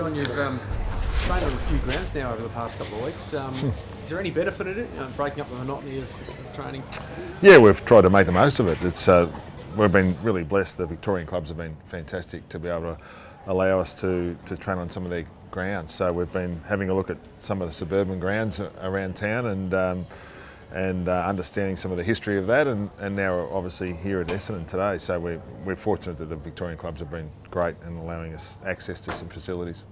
John, you've trained on a few grounds now over the past couple of weeks. Is there any benefit in it, breaking up the monotony of training? Yeah, we've tried to make the most of it. We've been really blessed. The Victorian clubs have been fantastic to be able to allow us to train on some of their grounds. So we've been having a look at some of the suburban grounds around town and understanding some of the history of that, and now we're obviously here at Essendon today. So we're fortunate that the Victorian clubs have been great in allowing us access to some facilities.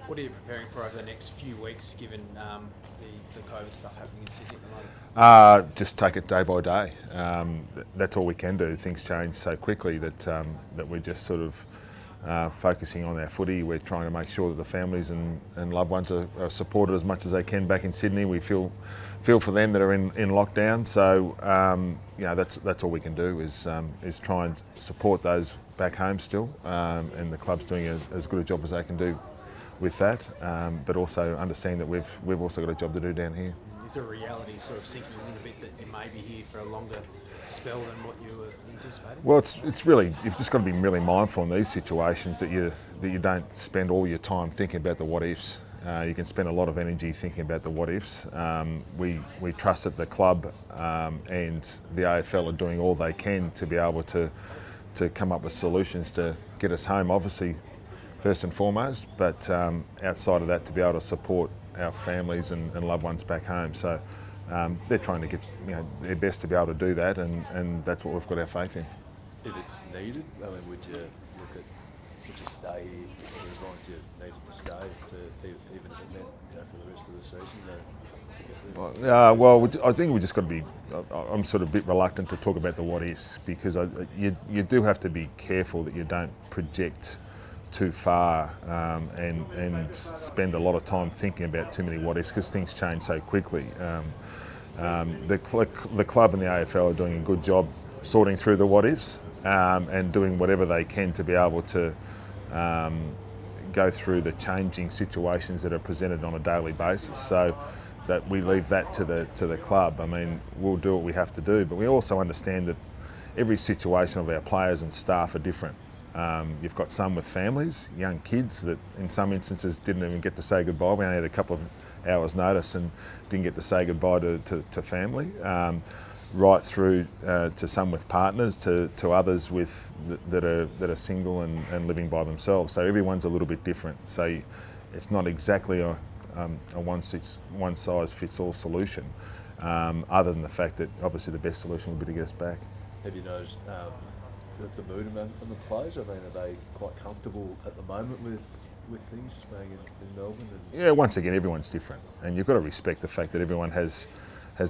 What are you preparing for over the next few weeks, given the COVID stuff happening in Sydney at the moment? Just take it day by day. That's all we can do. Things change so quickly that we're just sort of focusing on our footy. We're trying to make sure that the families and loved ones are supported as much as they can back in Sydney. We feel for them that are in lockdown. So that's all we can do is try and support those back home still, and the club's doing as good a job as they can do with that, but also understand that we've also got a job to do down here. Is there a reality sort of sinking in a bit that you may be here for a longer spell than what you were anticipating? Well, it's really, you've just got to be really mindful in these situations that you don't spend all your time thinking about the what ifs. You can spend a lot of energy thinking about the what ifs. We trust that the club and the AFL are doing all they can to be able to come up with solutions to get us home, obviously, first and foremost, but outside of that, to be able to support our families and loved ones back home. So they're trying to get their best to be able to do that, and that's what we've got our faith in. If it's needed, I mean, would you stay here as long as you needed to stay, even if it meant for the rest of the season to get there? Well, I think we just got to be. I'm sort of a bit reluctant to talk about the what ifs, because you do have to be careful that you don't project too far and spend a lot of time thinking about too many what ifs, because things change so quickly. The club and the AFL are doing a good job sorting through the what ifs and doing whatever they can to be able to go through the changing situations that are presented on a daily basis. So that we leave that to the club. I mean, we'll do what we have to do, but we also understand that every situation of our players and staff are different. You've got some with families, young kids that in some instances didn't even get to say goodbye. We only had a couple of hours notice and didn't get to say goodbye to family. Right through to some with partners, to others that are single and living by themselves. So everyone's a little bit different. So it's not exactly a one size fits all solution, other than the fact that obviously the best solution would be to get us back. Have you noticed the mood among the players? I mean, are they quite comfortable at the moment with things just being in Melbourne? Yeah, once again, everyone's different, and you've got to respect the fact that everyone has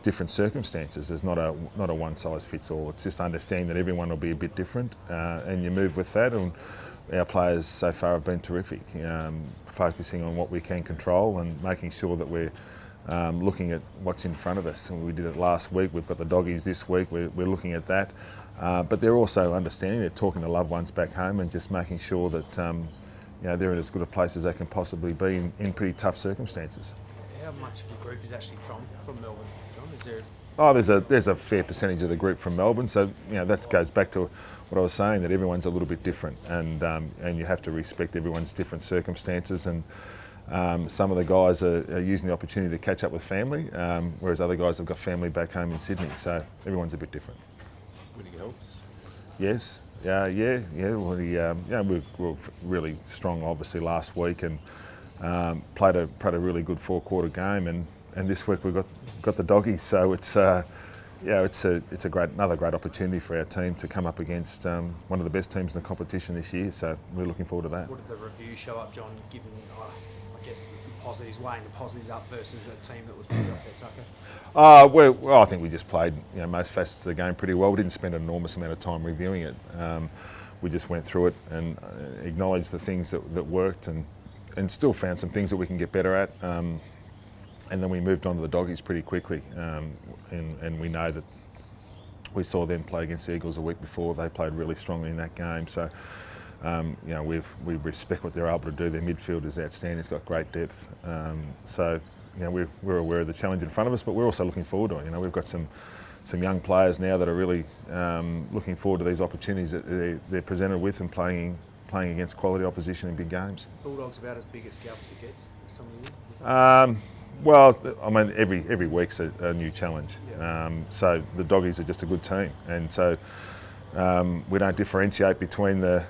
different circumstances. There's not a one size fits all. It's just understanding that everyone will be a bit different, and you move with that. And our players so far have been terrific, focusing on what we can control and making sure that we're looking at what's in front of us. And we did it last week. We've got the doggies this week. We're looking at that, but they're also understanding. They're talking to loved ones back home and just making sure that they're in as good a place as they can possibly be in pretty tough circumstances. How much of your group is actually from Melbourne, John? Is there? Oh, there's a fair percentage of the group from Melbourne, so that goes back to what I was saying, that everyone's a little bit different, and you have to respect everyone's different circumstances. And some of the guys are using the opportunity to catch up with family, whereas other guys have got family back home in Sydney. So everyone's a bit different. Winning helps. Yes. Yeah. We were really strong, obviously, last week, and played a really good 4-quarter game, and this week we've got the doggies. So it's another great opportunity for our team to come up against one of the best teams in the competition this year. So we're looking forward to that. What did the review show up, John? Given I guess the positives, weighing the positives up versus a team that was pretty off their tucker. Well, I think we just played most facets of the game pretty well. We didn't spend an enormous amount of time reviewing it. We just went through it and acknowledged the things that worked and still found some things that we can get better at. And then we moved on to the doggies pretty quickly. And we know that we saw them play against the Eagles a week before. They played really strongly in that game. So, we respect what they're able to do. Their midfield is outstanding. It's got great depth. We're aware of the challenge in front of us, but we're also looking forward to it. We've got some young players now that are really looking forward to these opportunities that they're presented with and playing playing against quality opposition in big games. Bulldogs about as big a scalp as it gets this time of year? Well, I mean, every week's a new challenge. Yeah. So the Doggies are just a good team, and so we don't differentiate between the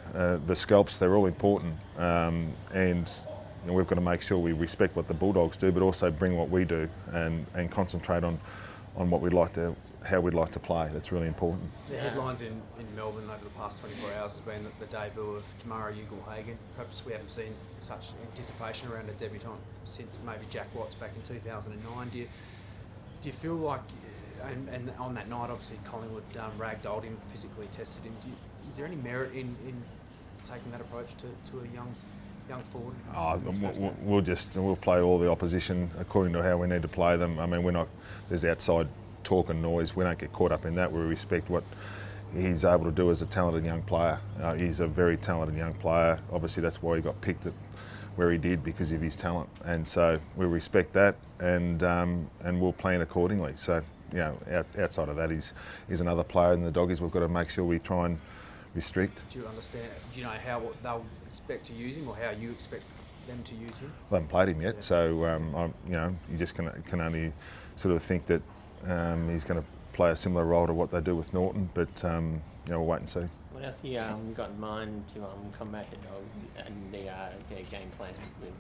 scalps. They're all important, and we've got to make sure we respect what the Bulldogs do, but also bring what we do and concentrate on what how we'd like to play. That's really important. The headlines in Melbourne over the past 24 hours has been the debut of Tamara Ugle-Hagan. Perhaps we haven't seen such anticipation around a debutant since maybe Jack Watts back in 2009. Do you feel like, and on that night obviously Collingwood ragdolled him, physically tested him, is there any merit in taking that approach to a young forward? We'll play all the opposition according to how we need to play them. I mean, there's outside talk and noise. We don't get caught up in that. We respect what he's able to do as a talented young player. He's a very talented young player. Obviously, that's why he got picked at where he did, because of his talent. And so we respect that, and we'll plan accordingly. So, outside of that, he's another player in the Doggies. We've got to make sure we try and restrict. Do you understand? Do you know how they'll expect to use him, or how you expect them to use him? I haven't played him yet, so you just can only sort of think that he's going to play a similar role to what they do with Norton, but we'll wait and see. What else you got in mind to combat the Dogs and their game plan with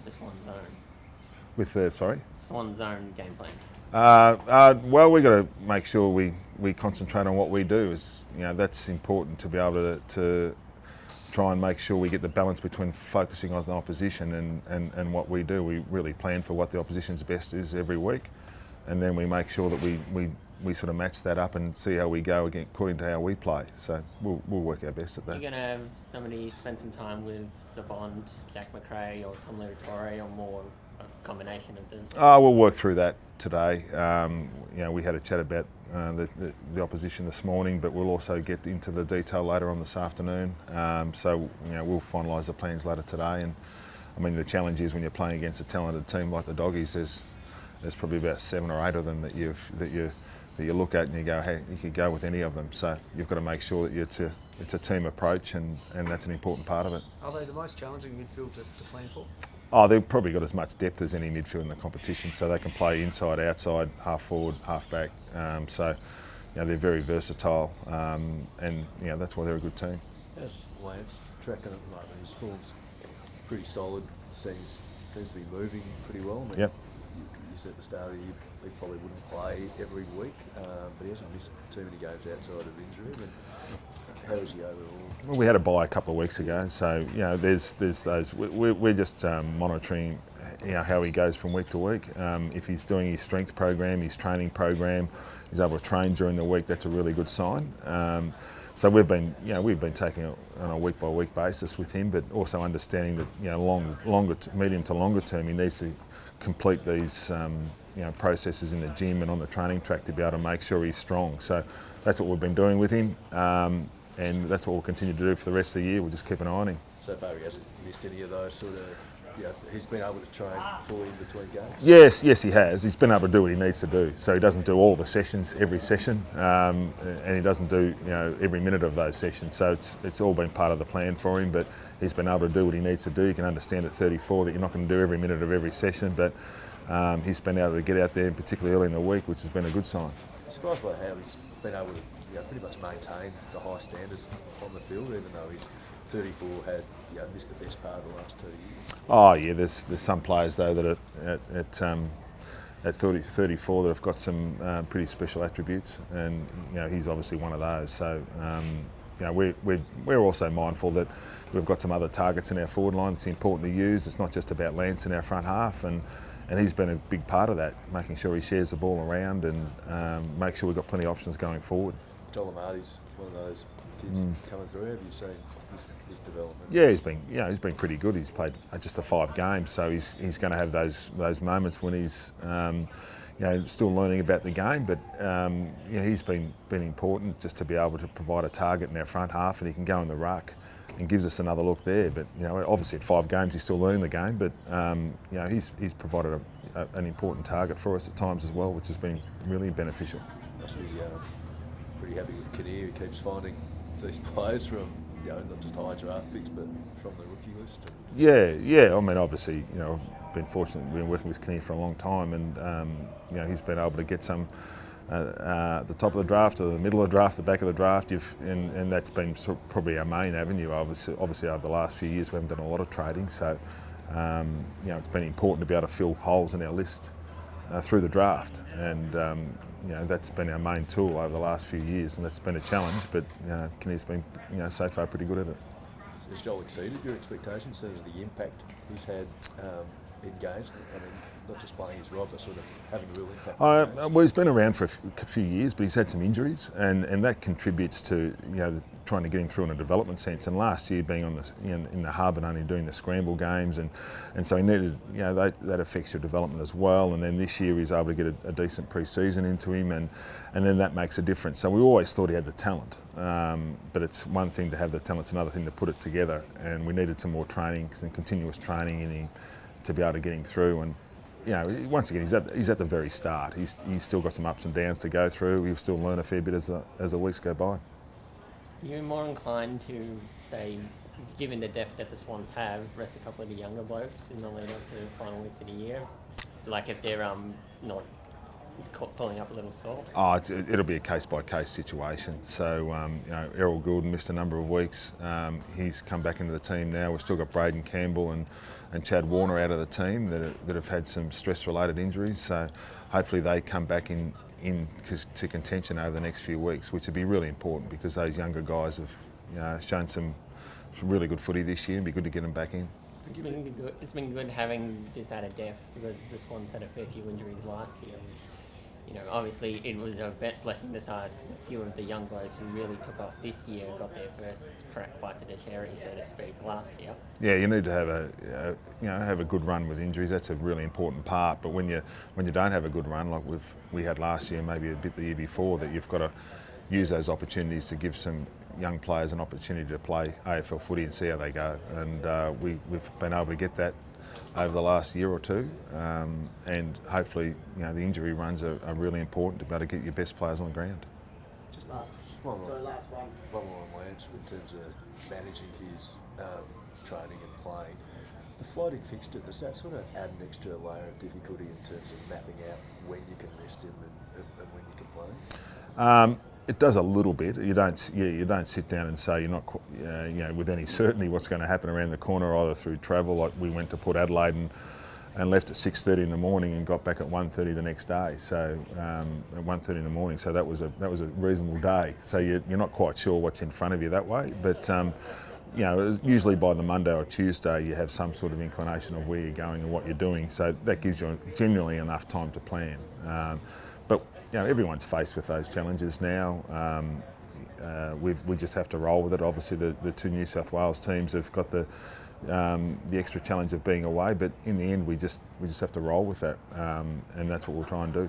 the Swans zone? With the Swans zone game plan. Well, we've got to make sure we concentrate on what we do. That's important to be able to try and make sure we get the balance between focusing on the opposition and what we do. We really plan for what the opposition's best is every week, and then we make sure that we sort of match that up and see how we go again according to how we play. So we'll work our best at that. You're going to have somebody spend some time with the Bond, Jack McRae or Tom Liratore, or more a combination of them? We'll work through that today. We had a chat about the opposition this morning, but we'll also get into the detail later on this afternoon. We'll finalise the plans later today. And I mean, the challenge is when you're playing against a talented team like the Doggies, there's probably about 7 or 8 of them that you look at and you go, hey, you could go with any of them. So you've got to make sure that it's a team approach, and that's an important part of it. Are they the most challenging midfield to plan for? They've probably got as much depth as any midfield in the competition, so they can play inside, outside, half forward, half back. They're very versatile, and that's why they're a good team. How's Lance tracking at the moment? His form's pretty solid. Seems to be moving pretty well. I mean, yep. You said at the start of the year he probably wouldn't play every week, but he hasn't missed too many games outside of injury. I mean, how is he overall? Well, we had a bye a couple of weeks ago, so there's those. We're just monitoring how he goes from week to week. If he's doing his strength program, his training program, he's able to train during the week. That's a really good sign. So we've been taking it on a week by week basis with him, but also understanding that medium to longer term, he needs to complete these processes in the gym and on the training track to be able to make sure he's strong. So that's what we've been doing with him. And that's what we'll continue to do for the rest of the year. We'll just keep an eye on him. So far he hasn't missed any of those sort of, he's been able to train fully in between games? Yes he has. He's been able to do what he needs to do. So he doesn't do all the sessions every session, and he doesn't do every minute of those sessions. So it's all been part of the plan for him, but he's been able to do what he needs to do. You can understand at 34 that you're not going to do every minute of every session, but he's been able to get out there, particularly early in the week, which has been a good sign. I'm surprised by how he's been able to pretty much maintain the high standards on the field, even though he's 34, had missed the best part of the last 2 years. Oh yeah, there's some players though that at 34 that have got some pretty special attributes, and he's obviously one of those. So we're also mindful that we've got some other targets in our forward line. It's important to use. It's not just about Lance in our front half, and he's been a big part of that, making sure he shares the ball around and make sure we've got plenty of options going forward. Joel Amarty's one of those kids coming through. Have you seen his development? Yeah, he's been pretty good. He's played just the 5 games, so he's going to have those moments when he's still learning about the game. But he's been important just to be able to provide a target in our front half, and he can go in the ruck and gives us another look there. But obviously at 5 games he's still learning the game, but he's provided an important target for us at times as well, which has been really beneficial. Must be pretty happy with Kinnear, who keeps finding these players from go, not just high draft picks, but from the rookie list? Yeah. I mean, obviously, I've been fortunate. We've been working with Kenny for a long time, and he's been able to get some at the top of the draft, or the middle of the draft, the back of the draft. And that's been probably our main avenue. Obviously, over the last few years, we haven't done a lot of trading, so it's been important to be able to fill holes in our list through the draft, and that's been our main tool over the last few years, and that's been a challenge. But Kenny's been so far pretty good at it. Has Joel exceeded your expectations in terms of the impact he's had in games? I mean, not just playing his role, but sort of having a real impact. Well, he's been around for a few years, but he's had some injuries, and that contributes to trying to get him through in a development sense. And last year, being on in the hub and only doing the scramble games, and so he needed that affects your development as well. And then this year, he's able to get a decent pre-season into him, and then that makes a difference. So we always thought he had the talent, but it's one thing to have the talent; it's another thing to put it together. And we needed some more training, some continuous training in him to be able to get him through. And once again, he's at the very start. He's still got some ups and downs to go through. He'll still learn a fair bit as the weeks go by. You're more inclined to say, given the depth that the Swans have, rest a couple of the younger blokes in the lead up to the final weeks of the year, like if they're not pulling up a little sore? It'll be a case-by-case situation. So, Errol Goulden missed a number of weeks. He's come back into the team now. We've still got Braden Campbell and Chad Warner out of the team that have had some stress-related injuries. So hopefully they come back to contention over the next few weeks, which would be really important because those younger guys have shown some really good footy this year. It'd be good to get them back in. It's been good having this added depth because this one's had a fair few injuries last year. Obviously it was a blessing in disguise because a few of the young guys who really took off this year got their first crack bites of the cherry, so to speak, last year. Yeah, you need to have a good run with injuries. That's a really important part. But when you don't have a good run like we had last year, maybe a bit the year before, that you've got to use those opportunities to give some young players an opportunity to play AFL footy and see how they go. And we've been able to get that over the last year or two, and hopefully the injury runs are really important to be able to get your best players on the ground. Just last one on Lance in terms of managing his training and playing. The floating fixture, does that sort of add an extra layer of difficulty in terms of mapping out when you can rest him and when you can play? It does a little bit. You don't sit down and say you're not, with any certainty what's going to happen around the corner, either through travel. Like we went to Port Adelaide and left at 6:30 in the morning and got back at 1:30 the next day. So at 1:30 in the morning. So that was a reasonable day. So you're not quite sure what's in front of you that way. But usually by the Monday or Tuesday you have some sort of inclination of where you're going and what you're doing. So that gives you generally enough time to plan. But everyone's faced with those challenges now. We just have to roll with it. Obviously, the two New South Wales teams have got the extra challenge of being away, but in the end, we just have to roll with that, and that's what we'll try and do.